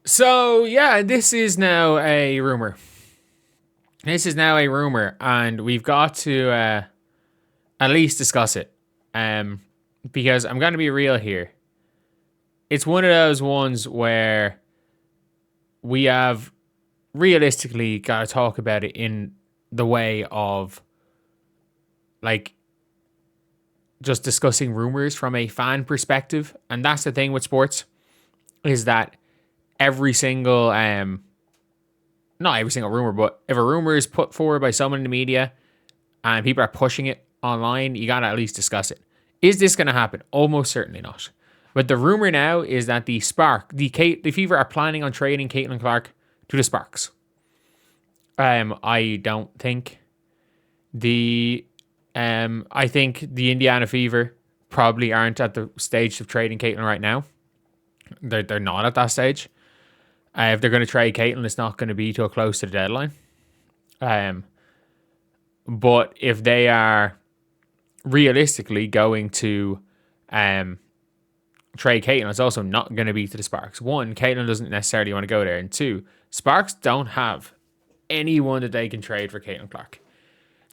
So yeah, this is now a rumor. And we've got to at least discuss it. Because I'm going to be real here. It's one of those ones where we have realistically got to talk about it in the way of like just discussing rumors from a fan perspective. And that's the thing with sports, is that every single not every single rumor, but if a rumor is put forward by someone in the media and people are pushing it online, you gotta at least discuss it. Is this gonna happen? Almost certainly not. But the rumor now is that the Fever are planning on trading Caitlin Clark to the Sparks. I don't think I think the Indiana Fever probably aren't at the stage of trading Caitlin right now. They're not at that stage. If they're going to trade Caitlin, it's not going to be till close to the deadline. But if they are realistically going to trade Caitlin, it's also not going to be to the Sparks. One, Caitlin doesn't necessarily want to go there. And two, Sparks don't have anyone that they can trade for Caitlin Clark.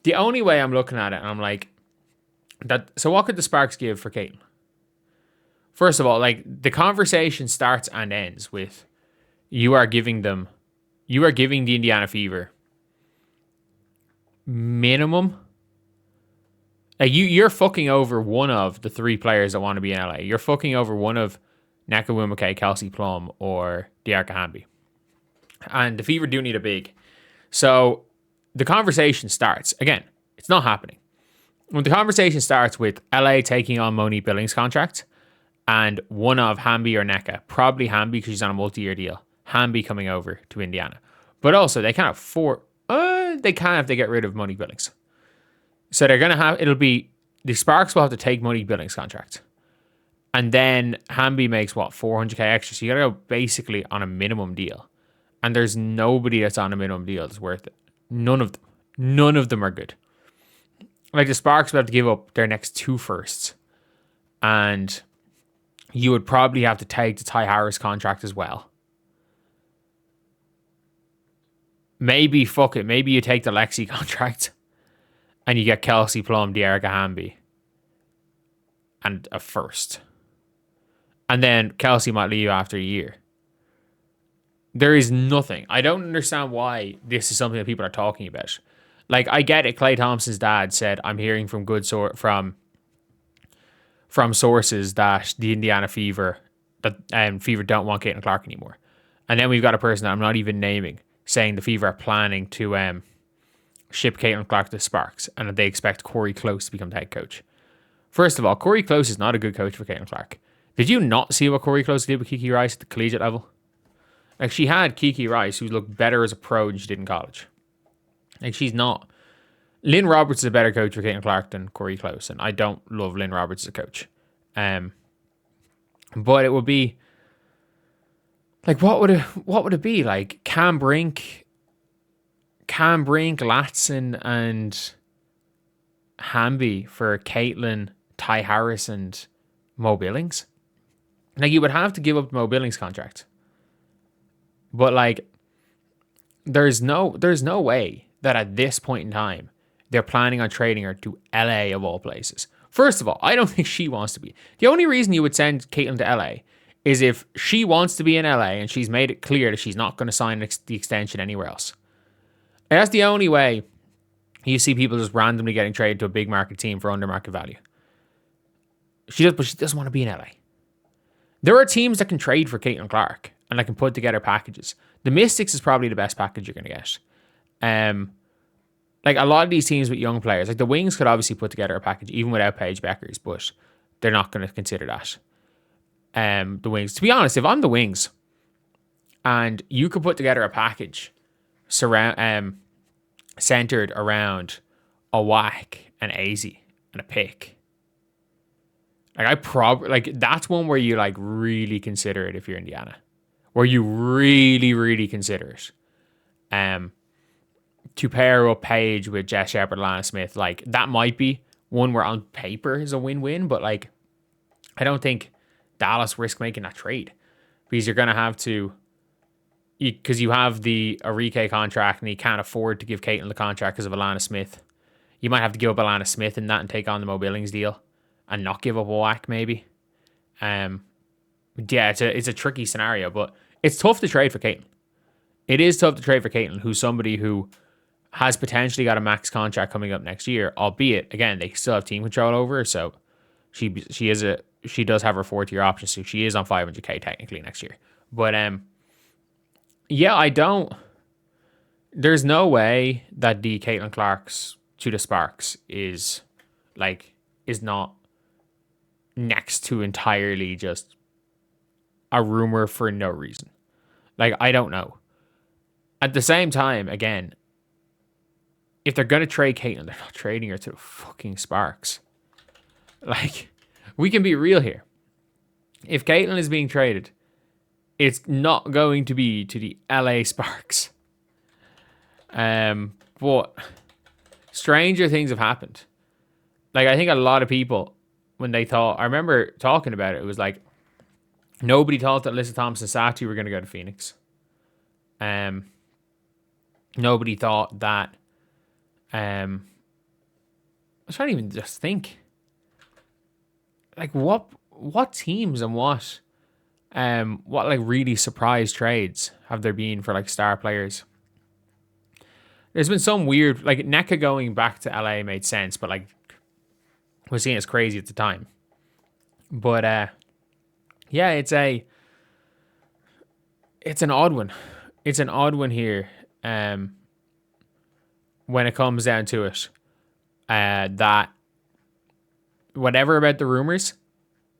The only way I'm looking at it, and I'm like, so what could the Sparks give for Caitlin? First of all, like, the conversation starts and ends with you are giving the Indiana Fever minimum. Like, you're fucking over one of the three players that want to be in LA. You're fucking over one of Neka Wimake, Kelsey Plum, or Diarca Hamby. And the Fever do need a big. So the conversation starts. Again, it's not happening. When the conversation starts with LA taking on Monique Billings' contract and one of Hamby or Neka, probably Hamby because she's on a multi-year deal, Hamby coming over to Indiana. But also, they can't afford, they can if they get rid of Monique Billings. So they're going to have, the Sparks will have to take Monique Billings' contract. And then Hamby makes, $400K extra. So you got to go basically on a minimum deal. And there's nobody that's on a minimum deal that's worth it. None of them. None of them are good. Like, the Sparks will have to give up their next two firsts. And you would probably have to take the Ty Harris contract as well. Maybe, fuck it. Maybe you take the Lexi contract and you get Kelsey Plum, Diarca Hamby, and a first. And then Kelsey might leave after a year. There is nothing. I don't understand why this is something that people are talking about. Like, I get it. Klay Thompson's dad said, I'm hearing from from sources that the Indiana Fever don't want Caitlin Clark anymore. And then we've got a person that I'm not even naming saying the Fever are planning to ship Caitlin Clark to the Sparks and that they expect Corey Close to become the head coach. First of all, Corey Close is not a good coach for Caitlin Clark. Did you not see what Corey Close did with Kiki Rice at the collegiate level? Like, she had Kiki Rice, who looked better as a pro than she did in college. Like, she's not. Lynn Roberts is a better coach for Caitlin Clark than Corey Close, and I don't love Lynn Roberts as a coach. But it would be like, what would it be like? Cam Brink, Latson, and Hamby for Caitlin, Ty Harris, and Mo Billings. Like, you would have to give up Mo Billings' contract. But, like, there's no way that at this point in time they're planning on trading her to LA of all places. First of all, I don't think she wants to be. The only reason you would send Caitlin to LA is if she wants to be in LA and she's made it clear that she's not going to sign the extension anywhere else. And that's the only way you see people just randomly getting traded to a big market team for under market value. But she doesn't want to be in LA. There are teams that can trade for Caitlin Clark and that can put together packages. The Mystics is probably the best package you're going to get. Like, a lot of these teams with young players, like the Wings could obviously put together a package even without Paige Bueckers, but they're not going to consider that. The Wings, to be honest, if I'm the Wings and you could put together a package centered around a whack, an AZ, and a pick, like, that's one where you like really consider it if you're Indiana, where you really, really consider it. To pair up Paige with Jess Shepard, Lana Smith, like, that might be one where on paper is a win-win, but like, I don't think Dallas risk making that trade because you're going to have to because you have the Arike contract and you can't afford to give Caitlin the contract because of Alana Smith. You might have to give up Alana Smith in that and take on the Mo Billings deal and not give up a whack maybe. Yeah, it's a tricky scenario, but it's tough to trade for Caitlin. It is tough to trade for Caitlin, who's somebody who has potentially got a max contract coming up next year, albeit again they still have team control over her, so she does have her 4th-year option, so she is on 500k technically next year. But yeah, I don't. There's no way that the Caitlin Clark's to the Sparks is not next to entirely just a rumor for no reason. Like, I don't know. At the same time, again, if they're gonna trade Caitlin, they're not trading her to the fucking Sparks. Like, we can be real here. If Caitlin is being traded, it's not going to be to the LA Sparks. But stranger things have happened. Like, I think a lot of people, when they thought, I remember talking about it, it was like, nobody thought that Alyssa Thompson Satu were going to go to Phoenix. Nobody thought that, I was trying to even just think, like, what teams and what like really surprise trades have there been for like star players? There's been some weird, like NECA going back to LA made sense, but like was seen as crazy at the time. But yeah, it's an odd one. It's an odd one here. When it comes down to it, that whatever about the rumors,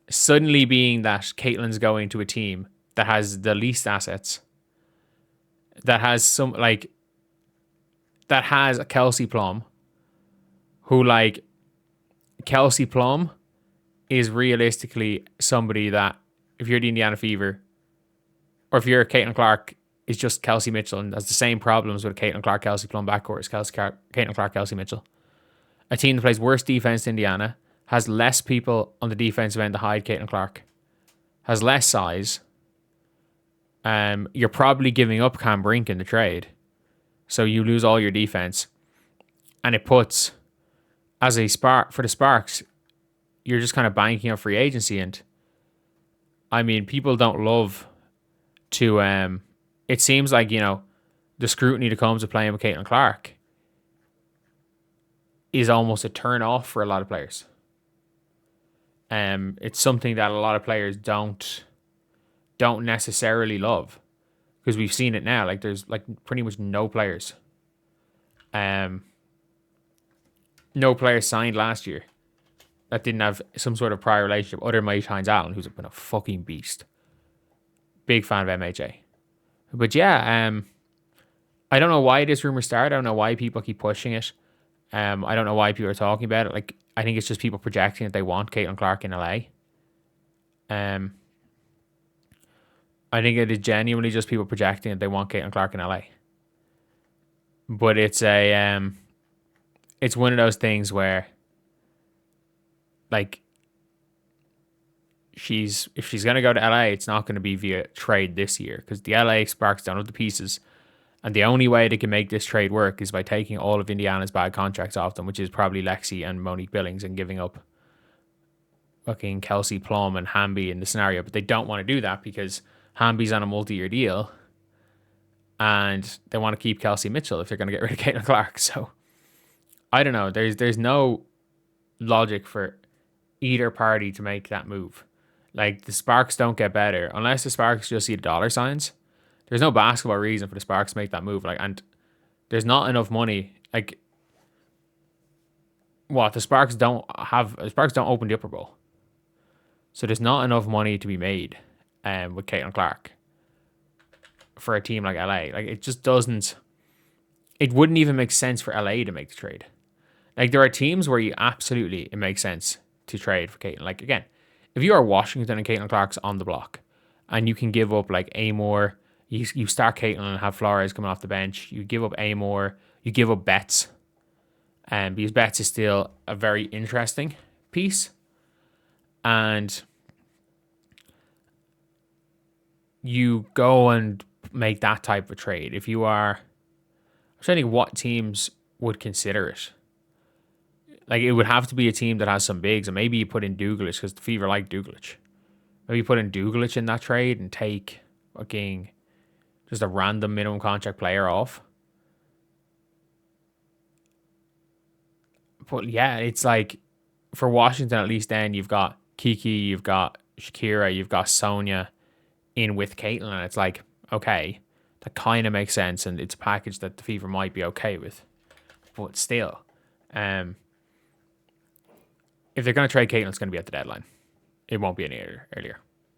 suddenly being that Caitlin's going to a team that has the least assets, that has that has a Kelsey Plum, who like Kelsey Plum is realistically somebody that if you're the Indiana Fever or if you're Caitlin Clark, is just Kelsey Mitchell and has the same problems with Caitlin Clark, Kelsey Plum backcourt as Caitlin Clark, Kelsey Mitchell. A team that plays worse defense than Indiana, has less people on the defensive end to hide Caitlin Clark, has less size. You're probably giving up Cam Brink in the trade, so you lose all your defense, and it puts as a spark for the Sparks, you're just kind of banking on free agency. And I mean, people don't love to. It seems like, you know, the scrutiny that comes with playing with Caitlin Clark is almost a turn off for a lot of players. It's something that a lot of players don't necessarily love, because we've seen it now. Like, there's like pretty much no players signed last year that didn't have some sort of prior relationship other than Mike Hines-Allen, who's been a fucking beast. Big fan of MHA. But yeah, I don't know why this rumor started. I don't know why people keep pushing it. I don't know why people are talking about it. Like, I think it's just people projecting that they want Caitlin Clark in LA. I think it is genuinely just people projecting that they want Caitlin Clark in LA. But it's one of those things where, like, if she's going to go to LA, it's not going to be via trade this year, because the LA Sparks don't have the pieces. And the only way they can make this trade work is by taking all of Indiana's bad contracts off them, which is probably Lexi and Monique Billings, and giving up fucking Kelsey Plum and Hamby in the scenario. But they don't want to do that because Hamby's on a multi-year deal and they want to keep Kelsey Mitchell if they're going to get rid of Caitlin Clark. So I don't know. There's no logic for either party to make that move. Like, the Sparks don't get better unless the Sparks just see the dollar signs. There's no basketball reason for the Sparks to make that move. Like, and there's not enough money. Like, what the Sparks don't open the Upper Bowl, so there's not enough money to be made with Caitlin Clark for a team like LA. Like, it just doesn't. It wouldn't even make sense for LA to make the trade. Like, there are teams where it makes sense to trade for Caitlin. Like, again, if you are Washington and Caitlin Clark's on the block, and you can give up like Amore. You start Caitlin and have Flores coming off the bench. You give up Amore. You give up Betts. Because Betts is still a very interesting piece. And you go and make that type of trade. If you are, I'm trying to think what teams would consider it. Like, it would have to be a team that has some bigs, and maybe you put in Douglas because the Fever like Douglas. Maybe you put in Douglas in that trade and take fucking just a random minimum contract player off. But yeah, it's like for Washington at least. Then you've got Kiki, you've got Shakira, you've got Sonia in with Caitlin, and it's like, okay, that kind of makes sense, and it's a package that the Fever might be okay with. But still, if they're going to trade Caitlin, it's going to be at the deadline. It won't be any earlier.